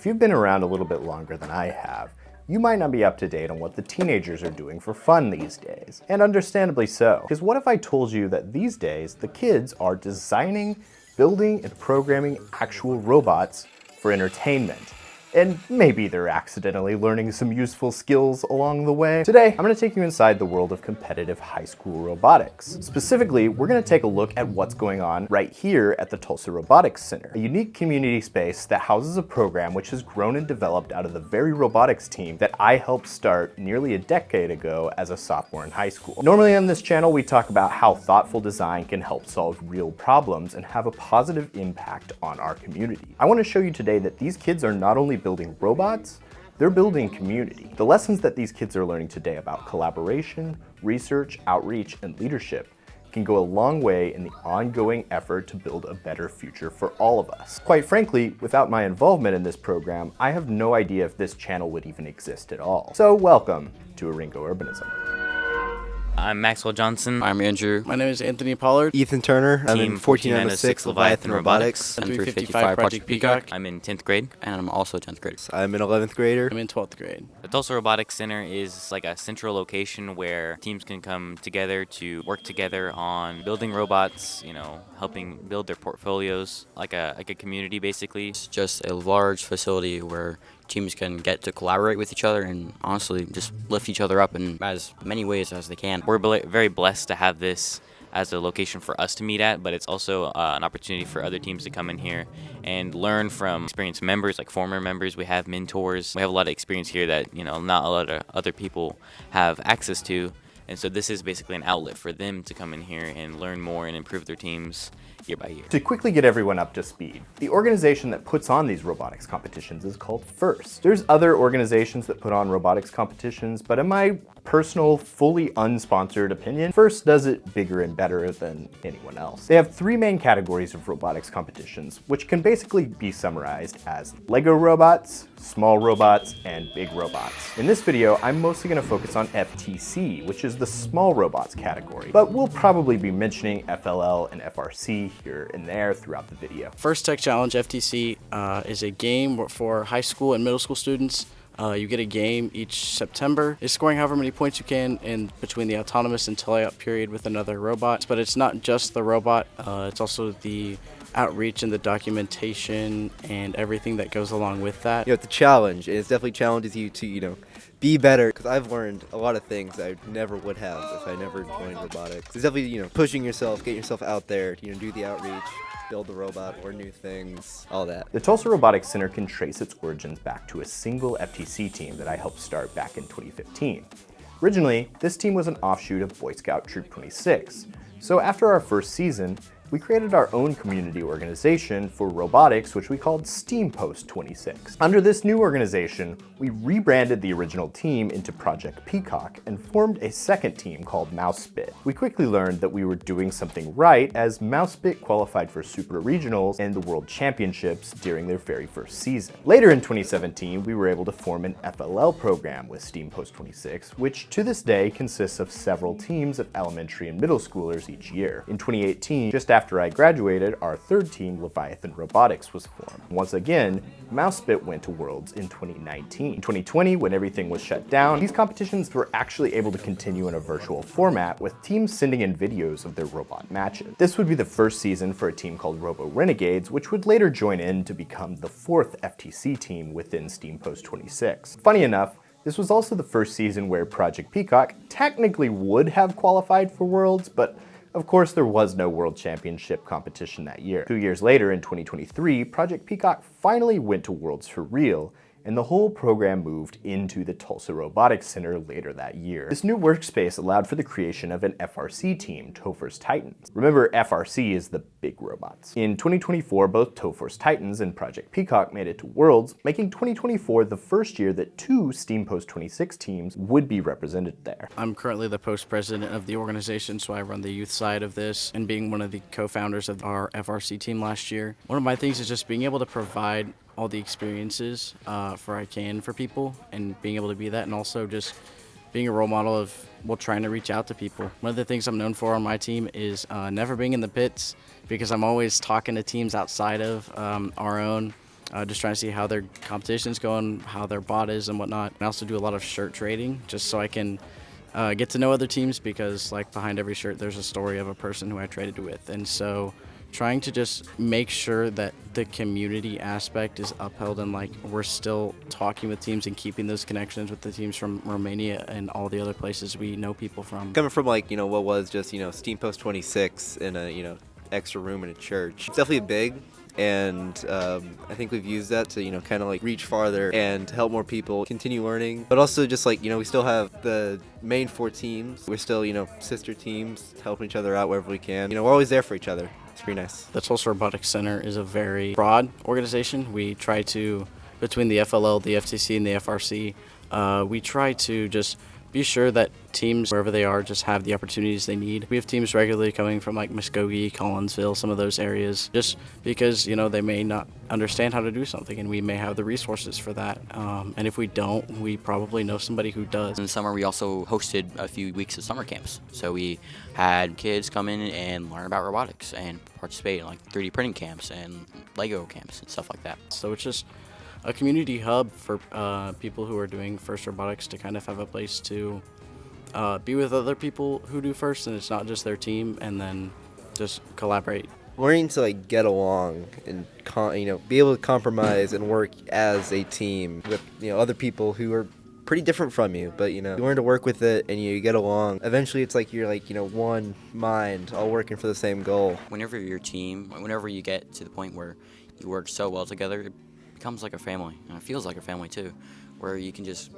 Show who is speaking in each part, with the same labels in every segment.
Speaker 1: If you've been around a little bit longer than I have, you might not be up to date on what the teenagers are doing for fun these days. And understandably so. Because what if I told you that these days the kids are designing, building, and programming actual robots for entertainment? And maybe they're accidentally learning some useful skills along the way. Today, I'm gonna take you inside the world of competitive high school robotics. Specifically, we're gonna take a look at what's going on right here at the Tulsa Robotics Center, a unique community space that houses a program which has grown and developed out of the very robotics team that I helped start nearly a decade ago as a sophomore in high school. Normally on this channel, we talk about how thoughtful design can help solve real problems and have a positive impact on our community. I wanna show you today that these kids are not only building robots, they're building community. The lessons that these kids are learning today about collaboration, research, outreach, and leadership can go a long way in the ongoing effort to build a better future for all of us. Quite frankly, without my involvement in this program, I have no idea if this channel would even exist at all. So welcome to Oringo Urbanism.
Speaker 2: I'm Maxwell Johnson.
Speaker 3: I'm Andrew.
Speaker 4: My name is Anthony Pollard.
Speaker 3: Ethan Turner.
Speaker 2: I'm
Speaker 3: in
Speaker 2: in
Speaker 3: 1406 Leviathan Robotics.
Speaker 4: I'm 355 Project Peacock.
Speaker 2: I'm in 10th grade.
Speaker 3: And I'm also a 10th grader.
Speaker 5: I'm an 11th grader.
Speaker 4: I'm in 12th grade.
Speaker 2: The Tulsa Robotics Center is like a central location where teams can come together to work together on building robots, helping build their portfolios, like a community basically.
Speaker 3: It's just a large facility where teams can get to collaborate with each other and honestly just lift each other up in as many ways as they can.
Speaker 2: We're very blessed to have this as a location for us to meet at, but it's also an opportunity for other teams to come in here and learn from experienced members, like former members. We have mentors. We have a lot of experience here that, not a lot of other people have access to. And so this is basically an outlet for them to come in here and learn more and improve their teams year by year.
Speaker 1: To quickly get everyone up to speed, the organization that puts on these robotics competitions is called FIRST. There's other organizations that put on robotics competitions, but in my personal, fully unsponsored opinion, FIRST does it bigger and better than anyone else. They have three main categories of robotics competitions, which can basically be summarized as Lego robots, small robots, and big robots. In this video, I'm mostly going to focus on FTC, which is the small robots category, but we'll probably be mentioning FLL and FRC here and there throughout the video.
Speaker 4: First Tech Challenge, FTC, is a game for high school and middle school students. You get a game each September. It's scoring however many points you can in between the autonomous and tie-up period with another robot. But it's not just the robot, it's also the outreach and the documentation and everything that goes along with that.
Speaker 5: It's a challenge, and it definitely challenges you to, be better, because I've learned a lot of things I never would have if I never joined robotics. It's definitely, pushing yourself, get yourself out there, do the outreach, build the robot, or new things, all that.
Speaker 1: The Tulsa Robotics Center can trace its origins back to a single FTC team that I helped start back in 2015. Originally, this team was an offshoot of Boy Scout Troop 26. So after our first season, we created our own community organization for robotics, which we called STEAM Post 26. Under this new organization, we rebranded the original team into Project Peacock and formed a second team called MouseSpit. We quickly learned that we were doing something right, as MouseSpit qualified for Super Regionals and the World Championships during their very first season. Later in 2017, we were able to form an FLL program with STEAM Post 26, which to this day consists of several teams of elementary and middle schoolers each year. In 2018, just after I graduated, our third team, Leviathan Robotics, was formed. Once again, MouseSpit went to Worlds in 2019. In 2020, when everything was shut down, these competitions were actually able to continue in a virtual format, with teams sending in videos of their robot matches. This would be the first season for a team called Robo Renegades, which would later join in to become the fourth FTC team within STEAM Post 26. Funny enough, this was also the first season where Project Peacock technically would have qualified for Worlds, but of course, there was no World Championship competition that year. 2 years later, in 2023, Project Peacock finally went to Worlds for real, and the whole program moved into the Tulsa Robotics Center later that year. This new workspace allowed for the creation of an FRC team, Topher's Titans. Remember, FRC is the big robots. In 2024, both Topher's Titans and Project Peacock made it to Worlds, making 2024 the first year that two STEAM Post 26 teams would be represented there.
Speaker 4: I'm currently the post president of the organization, so I run the youth side of this, and being one of the co-founders of our FRC team last year. One of my things is just being able to provide all the experiences I can for people, and being able to be that, and also just being a role model of trying to reach out to people. One of the things I'm known for on my team is never being in the pits, because I'm always talking to teams outside of our own. just trying to see how their competition's going, how their bot is and whatnot. I also do a lot of shirt trading just so I can get to know other teams, because like behind every shirt there's a story of a person who I traded with. And so trying to just make sure that the community aspect is upheld and like we're still talking with teams and keeping those connections with the teams from Romania and all the other places we know people from.
Speaker 5: Coming from like, what was just, Steam Post 26 in a, extra room in a church. It's definitely big. And I think we've used that to, kind of like reach farther and help more people continue learning. But also just like, we still have the main 4 teams. We're still, sister teams, helping each other out wherever we can. We're always there for each other. It's pretty nice.
Speaker 4: The Tulsa Robotics Center is a very broad organization. We try to, between the FLL, the FTC, and the FRC, we try to just be sure that teams, wherever they are, just have the opportunities they need. We have teams regularly coming from like Muskogee, Collinsville, some of those areas, just because, they may not understand how to do something and we may have the resources for that. And if we don't, we probably know somebody who does.
Speaker 3: In the summer, we also hosted a few weeks of summer camps. So we had kids come in and learn about robotics and participate in like 3D printing camps and Lego camps and stuff like that.
Speaker 4: So it's just a community hub for people who are doing FIRST Robotics to kind of have a place to be with other people who do FIRST, and it's not just their team, and then just collaborate.
Speaker 5: Learning to like get along and be able to compromise and work as a team with other people who are pretty different from you, but you learn to work with it and you get along. Eventually it's like you're like one mind all working for the same goal.
Speaker 3: Whenever you get to the point where you work so well together, it becomes like a family, and it feels like a family too, where you can just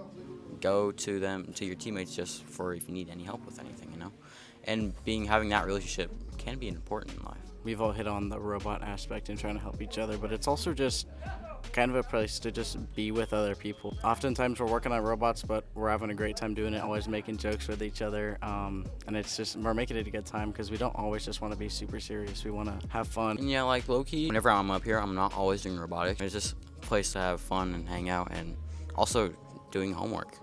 Speaker 3: go to your teammates just for if you need any help with anything, and having that relationship can be important in life.
Speaker 4: We've all hit on the robot aspect and trying to help each other, but it's also just kind of a place to just be with other people. Oftentimes we're working on robots, but we're having a great time doing it, always making jokes with each other, and it's just, we're making it a good time because we don't always just want to be super serious. We want to have fun.
Speaker 3: And yeah, like low-key, whenever I'm up here, I'm not always doing robotics. It's just a place to have fun and hang out, and also doing homework,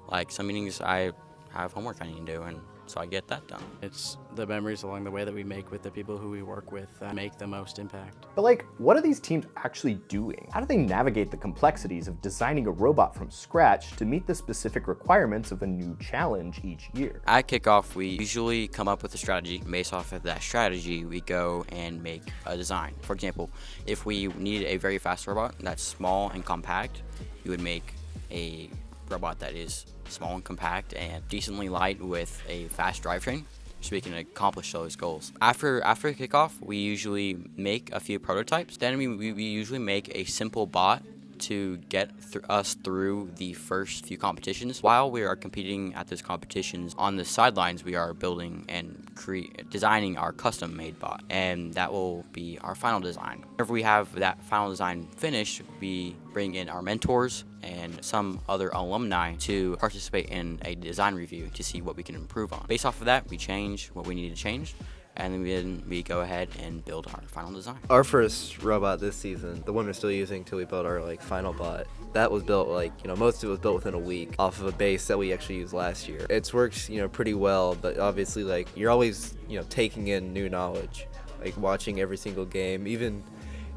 Speaker 3: Like some meetings I have homework I need to do, and so I get that done.
Speaker 4: It's the memories along the way that we make with the people who we work with that make the most impact.
Speaker 1: But like, what are these teams actually doing? How do they navigate the complexities of designing a robot from scratch to meet the specific requirements of a new challenge each year?
Speaker 3: At kickoff, we usually come up with a strategy. Based off of that strategy, we go and make a design. For example, if we needed a very fast robot that's small and compact, you would make a robot that is small and compact and decently light with a fast drivetrain, so we can accomplish those goals. After kickoff, we usually make a few prototypes. Then we usually make a simple bot to get us through the first few competitions. While we are competing at those competitions, on the sidelines we are building and designing our custom-made bot, and that will be our final design. Whenever we have that final design finished, we bring in our mentors and some other alumni to participate in a design review to see what we can improve on. Based off of that, we change what we need to change, and then we go ahead and build our final design.
Speaker 5: Our first robot this season, the one we're still using till we build our final bot, that was built most of it was built within a week off of a base that we actually used last year. It's worked pretty well, but obviously you're always taking in new knowledge, watching every single game, even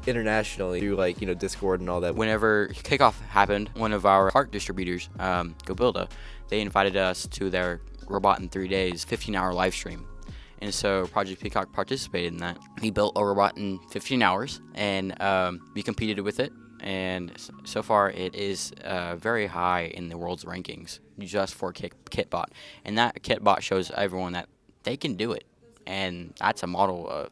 Speaker 5: internationally through Discord and all that.
Speaker 3: Whenever kickoff happened, one of our part distributors, GoBuilda, they invited us to their Robot in 3 Days 15-hour live stream. And so Project Peacock participated in that. We built a robot in 15 hours, and we competed with it. And so far, it is very high in the world's rankings, just for Kitbot. And that Kitbot shows everyone that they can do it, and that's a model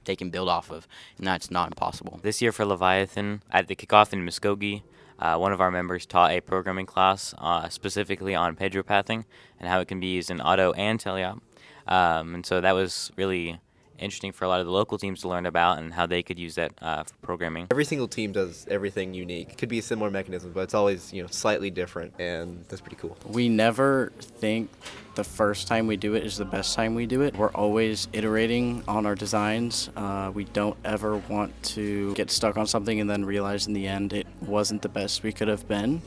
Speaker 3: they can build off of, and that's not impossible.
Speaker 2: This year for Leviathan, at the kickoff in Muskogee, one of our members taught a programming class specifically on pedro pathing and how it can be used in auto and teleop. And so that was really interesting for a lot of the local teams to learn about and how they could use that for programming.
Speaker 5: Every single team does everything unique. It could be a similar mechanism, but it's always slightly different, and that's pretty cool.
Speaker 4: We never think the first time we do it is the best time we do it. We're always iterating on our designs. We don't ever want to get stuck on something and then realize in the end it wasn't the best we could have been.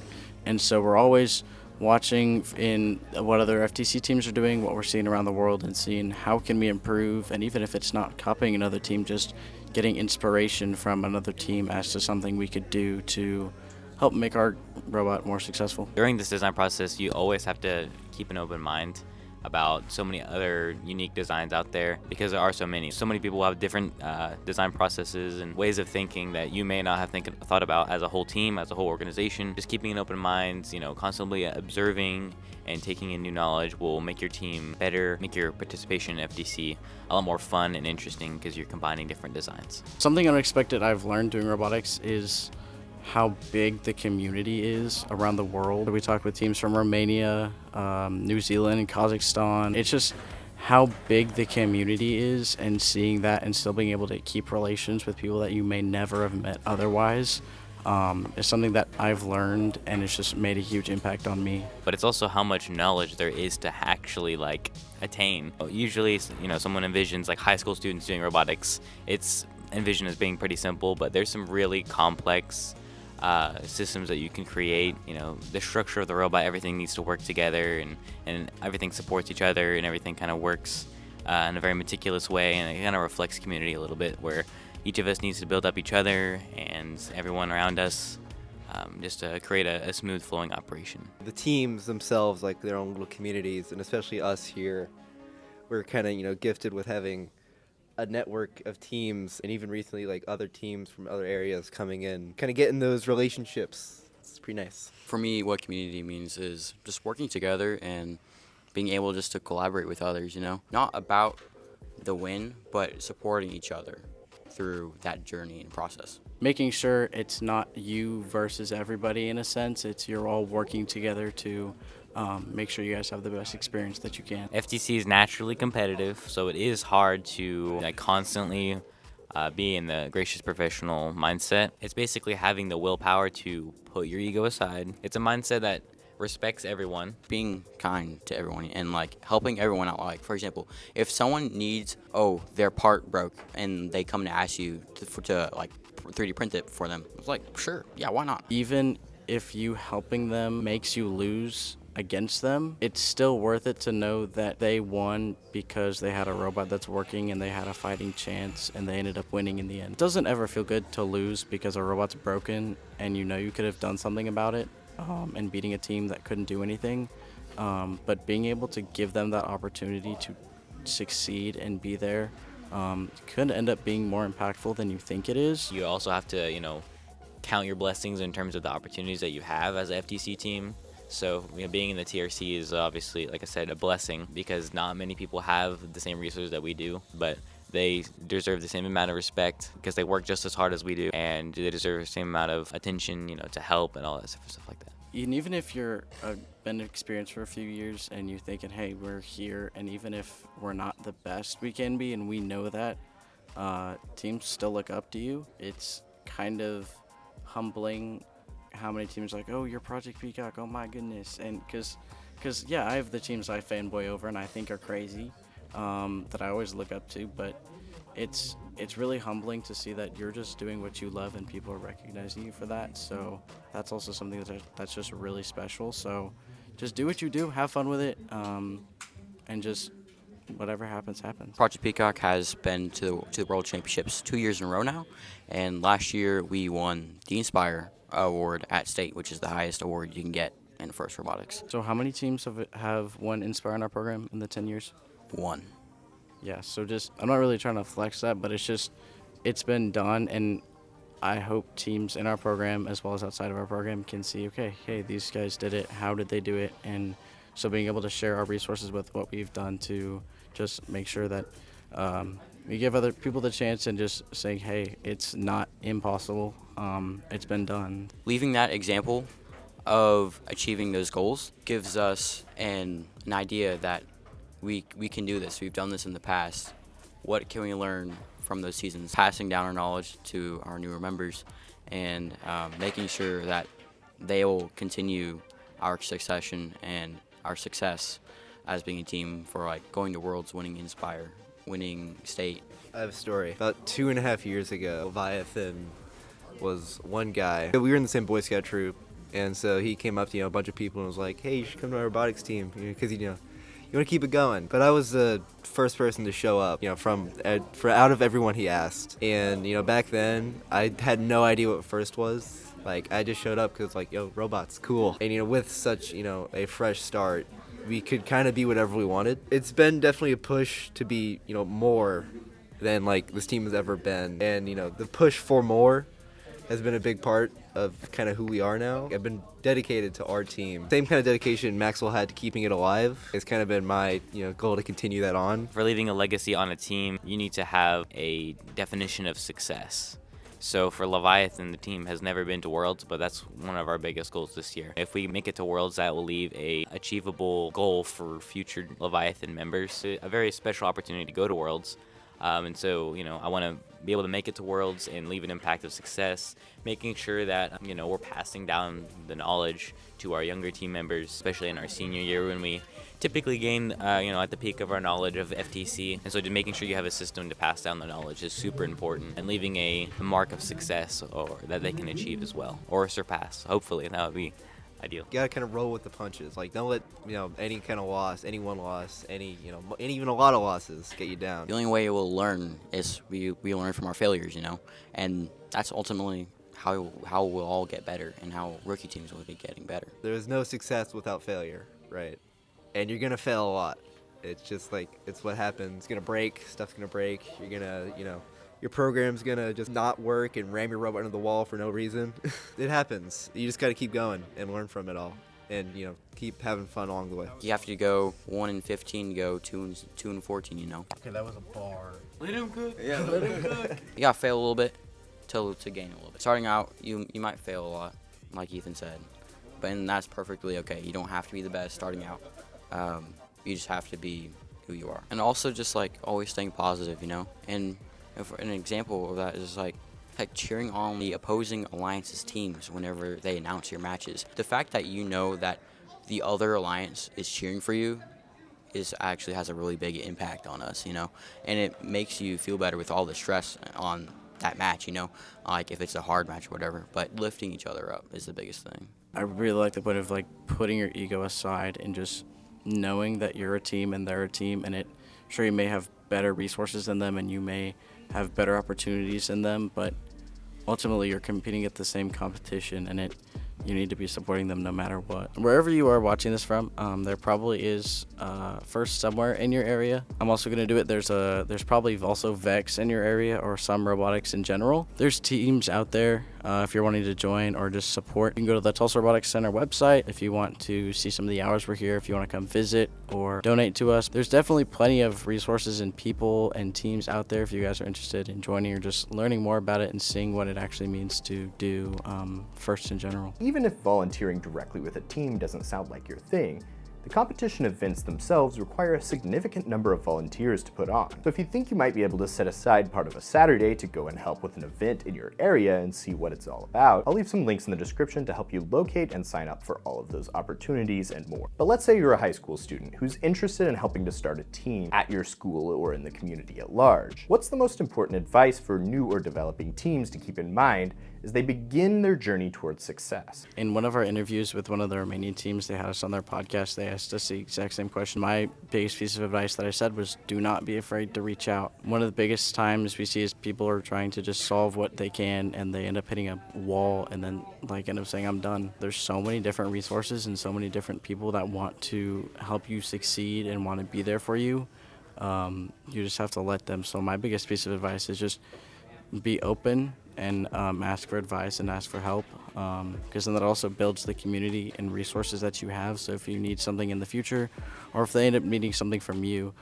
Speaker 4: And so we're always watching in what other FTC teams are doing, what we're seeing around the world, and seeing how can we improve. And even if it's not copying another team, just getting inspiration from another team as to something we could do to help make our robot more successful.
Speaker 2: During this design process, you always have to keep an open mind about so many other unique designs out there, because there are so many. So many people have different design processes and ways of thinking that you may not have thought about as a whole team, as a whole organization. Just keeping an open mind, constantly observing and taking in new knowledge will make your team better, make your participation in FDC a lot more fun and interesting because you're combining different designs.
Speaker 4: Something unexpected I've learned doing robotics is how big the community is around the world. We talk with teams from Romania, New Zealand, and Kazakhstan. It's just how big the community is, and seeing that and still being able to keep relations with people that you may never have met otherwise is something that I've learned, and it's just made a huge impact on me.
Speaker 2: But it's also how much knowledge there is to actually attain. Usually, someone envisions high school students doing robotics. It's envisioned as being pretty simple, but there's some really complex systems that you can create. The structure of the robot, everything needs to work together, and everything supports each other, and everything kind of works in a very meticulous way, and it kind of reflects community a little bit, where each of us needs to build up each other and everyone around us, just to create a smooth flowing operation.
Speaker 5: The teams themselves, like their own little communities, and especially us here, we're kind of gifted with having a network of teams, and even recently other teams from other areas coming in, kind of getting those relationships. It's pretty nice.
Speaker 3: For me, what community means is just working together and being able just to collaborate with others, not about the win, but supporting each other through that journey and process.
Speaker 4: Making sure it's not you versus everybody in a sense, it's you're all working together to make sure you guys have the best experience that you can.
Speaker 2: FTC is naturally competitive, so it is hard to constantly be in the gracious professional mindset. It's basically having the willpower to put your ego aside. It's a mindset that respects everyone.
Speaker 3: Being kind to everyone and helping everyone out. For example, if someone needs, their part broke and they come to ask you to 3D print it for them, it's sure, yeah, why not?
Speaker 4: Even if you helping them makes you lose against them, it's still worth it to know that they won because they had a robot that's working and they had a fighting chance and they ended up winning in the end. It doesn't ever feel good to lose because a robot's broken and you could have done something about it, and beating a team that couldn't do anything, but being able to give them that opportunity to succeed and be there could end up being more impactful than you think it is.
Speaker 2: You also have to count your blessings in terms of the opportunities that you have as an FTC team. So being in the TRC is obviously, like I said, a blessing, because not many people have the same resources that we do, but they deserve the same amount of respect because they work just as hard as we do, and they deserve the same amount of attention, to help and all that stuff like that.
Speaker 4: And even if you're been experienced for a few years and you're thinking, hey, we're here, and even if we're not the best we can be, and we know that, teams still look up to you. It's kind of humbling how many teams you're Project Peacock, oh my goodness. And because yeah, I have the teams I fanboy over and I think are crazy, that I always look up to, but it's really humbling to see that you're just doing what you love and people are recognizing you for that. So that's also something that's just really special. So just do what you do, have fun with it, and just whatever happens.
Speaker 3: Project Peacock has been to the World Championships 2 years in a row now, and last year we won the Inspire Award at state, which is the highest award you can get in FIRST Robotics.
Speaker 4: So how many teams have won Inspire in our program in the 10 years?
Speaker 3: 1.
Speaker 4: Yeah, so I'm not really trying to flex that, but it's been done, and I hope teams in our program as well as outside of our program can see, okay, hey, these guys did it, how did they do it? And so being able to share our resources with what we've done to just make sure that we give other people the chance, and just saying, hey, it's not impossible, it's been done.
Speaker 3: Leaving that example of achieving those goals gives us an idea that we can do this. We've done this in the past. What can we learn from those seasons? Passing down our knowledge to our newer members, and making sure that they will continue our succession and our success as being a team for going to Worlds, winning Inspire, winning state.
Speaker 5: I have a story. About 2.5 years ago, Leviathan was one guy. We were in the same Boy Scout troop, and so he came up to a bunch of people and was like, hey, you should come to my robotics team, because you want to keep it going. But I was the first person to show up, from out of everyone he asked. And, back then, I had no idea what FIRST was. Like, I just showed up because, yo, robots, cool. And, with such, a fresh start, we could kind of be whatever we wanted. It's been definitely a push to be, more than, this team has ever been. And, the push for more has been a big part of kind of who we are now. I've been dedicated to our team. Same kind of dedication Maxwell had to keeping it alive. It's kind of been my, goal to continue that on.
Speaker 2: For leaving a legacy on a team, you need to have a definition of success. So for Leviathan, the team has never been to Worlds, but that's one of our biggest goals this year. If we make it to Worlds, that will leave a achievable goal for future Leviathan members, a very special opportunity to go to Worlds. And so, I want to be able to make it to Worlds and leave an impact of success, making sure that, we're passing down the knowledge to our younger team members, especially in our senior year when we typically gain, at the peak of our knowledge of FTC. And so just making sure you have a system to pass down the knowledge is super important, and leaving a mark of success or that they can achieve as well, or surpass. Hopefully, that would be ideal.
Speaker 5: You gotta kind of roll with the punches. Don't let any kind of loss, any one loss, any even a lot of losses get you down.
Speaker 3: The only way we'll learn is we learn from our failures, and that's ultimately how we'll all get better and how rookie teams will be getting better.
Speaker 5: There's no success without failure, right? And you're gonna fail a lot. It's just it's what happens. It's gonna break. Stuff's gonna break. You're gonna your program's gonna just not work and ram your robot into the wall for no reason. It happens. You just gotta keep going and learn from it all, and keep having fun along the way.
Speaker 3: You have to go 1-15, go 2-14.
Speaker 4: Okay, that was a bar.
Speaker 2: Let him cook.
Speaker 3: Yeah, let him cook. You gotta fail a little bit to gain a little bit. Starting out, you might fail a lot, like Ethan said, but that's perfectly okay. You don't have to be the best starting out. You just have to be who you are, and also just always staying positive, and. If an example of that is like cheering on the opposing alliance's teams whenever they announce your matches. The fact that that the other alliance is cheering for you actually has a really big impact on us, and it makes you feel better with all the stress on that match, like if it's a hard match or whatever. But lifting each other up is the biggest thing.
Speaker 4: I really like the point of putting your ego aside and just knowing that you're a team and they're a team, and sure, you may have better resources than them and you may have better opportunities than them, but ultimately you're competing at the same competition, and you need to be supporting them no matter what. Wherever you are watching this from, there probably is FIRST somewhere in your area. I'm also going to do it. There's probably also VEX in your area, or some robotics in general. There's teams out there if you're wanting to join or just support. You can go to the Tulsa Robotics Center website if you want to see some of the hours we're here, if you want to come visit or donate to us. There's definitely plenty of resources and people and teams out there if you guys are interested in joining or just learning more about it and seeing what it actually means to do FIRST in general.
Speaker 1: Even if volunteering directly with a team doesn't sound like your thing, the competition events themselves require a significant number of volunteers to put on. So if you think you might be able to set aside part of a Saturday to go and help with an event in your area and see what it's all about, I'll leave some links in the description to help you locate and sign up for all of those opportunities and more. But let's say you're a high school student who's interested in helping to start a team at your school or in the community at large. What's the most important advice for new or developing teams to keep in mind as they begin their journey towards success?
Speaker 4: In one of our interviews with one of the Romanian teams, they had us on their podcast, they asked us the exact same question. My biggest piece of advice that I said was, do not be afraid to reach out. One of the biggest times we see is people are trying to just solve what they can, and they end up hitting a wall and then end up saying, I'm done. There's so many different resources and so many different people that want to help you succeed and want to be there for you. You just have to let them. So my biggest piece of advice is just be open and ask for advice and ask for help, because then that also builds the community and resources that you have. So if you need something in the future, or if they end up needing something from you,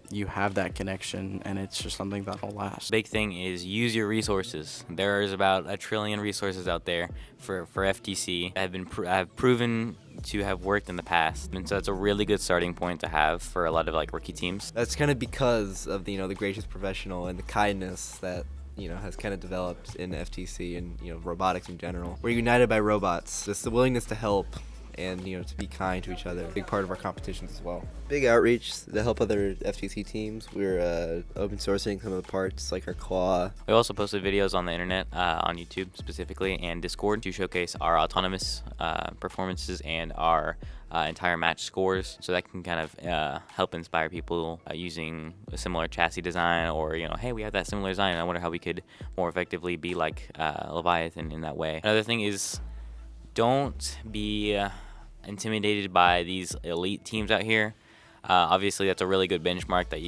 Speaker 4: you have that connection, and it's just something that'll last.
Speaker 2: Big thing is use your resources. There's about 1 trillion resources out there for FTC that have proven to have worked in the past, and so that's a really good starting point to have for a lot of rookie teams.
Speaker 5: That's kind of because of the gracious professional and the kindness that has kind of developed in FTC and robotics in general. We're united by robots. Just the willingness to help and to be kind to each other. Big part of our competitions as well. Big outreach to help other FTC teams. We're open sourcing some of the parts, like our claw.
Speaker 2: We also posted videos on the internet, on YouTube specifically, and Discord to showcase our autonomous performances and our entire match scores, so that can kind of help inspire people using a similar chassis design, or hey, we have that similar design, I wonder how we could more effectively be like Leviathan in that way. Another thing is, don't be intimidated by these elite teams out here. Obviously that's a really good benchmark that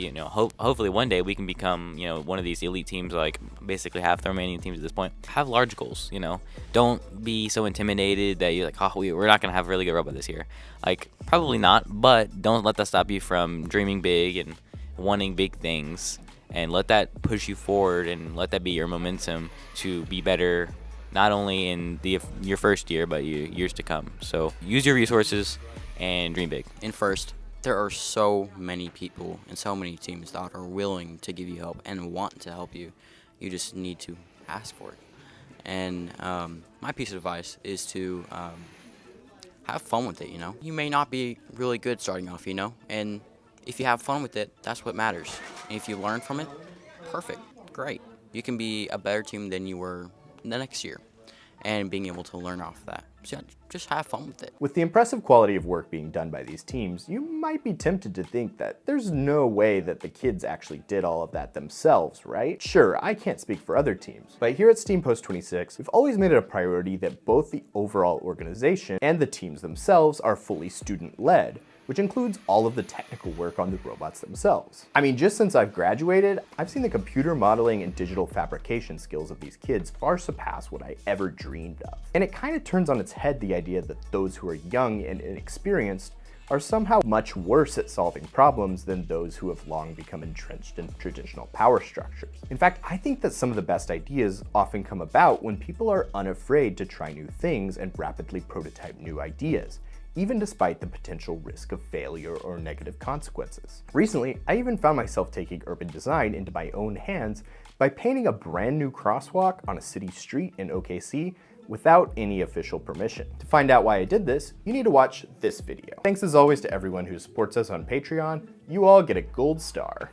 Speaker 2: hopefully one day we can become one of these elite teams, like basically half the remaining teams at this point. Have large goals. Don't be so intimidated that you're like, oh, we're not gonna have a really good robot this year. Like, probably not, but don't let that stop you from dreaming big and wanting big things, and let that push you forward and let that be your momentum to be better, not only in your first year but years to come. So use your resources and dream big.
Speaker 3: In FIRST, there are so many people and so many teams that are willing to give you help and want to help you. You just need to ask for it. And my piece of advice is to have fun with it. You may not be really good starting off, and if you have fun with it, that's what matters. And if you learn from it, perfect, great. You can be a better team than you were the next year, and being able to learn off that. So just have fun with it.
Speaker 1: With the impressive quality of work being done by these teams, you might be tempted to think that there's no way that the kids actually did all of that themselves, right? Sure, I can't speak for other teams, but here at STEAM Post 26, we've always made it a priority that both the overall organization and the teams themselves are fully student-led, which includes all of the technical work on the robots themselves. I mean, just since I've graduated, I've seen the computer modeling and digital fabrication skills of these kids far surpass what I ever dreamed of. And it kind of turns on its head the idea that those who are young and inexperienced are somehow much worse at solving problems than those who have long become entrenched in traditional power structures. In fact, I think that some of the best ideas often come about when people are unafraid to try new things and rapidly prototype new ideas, even despite the potential risk of failure or negative consequences. Recently, I even found myself taking urban design into my own hands by painting a brand new crosswalk on a city street in OKC without any official permission. To find out why I did this, you need to watch this video. Thanks as always to everyone who supports us on Patreon. You all get a gold star.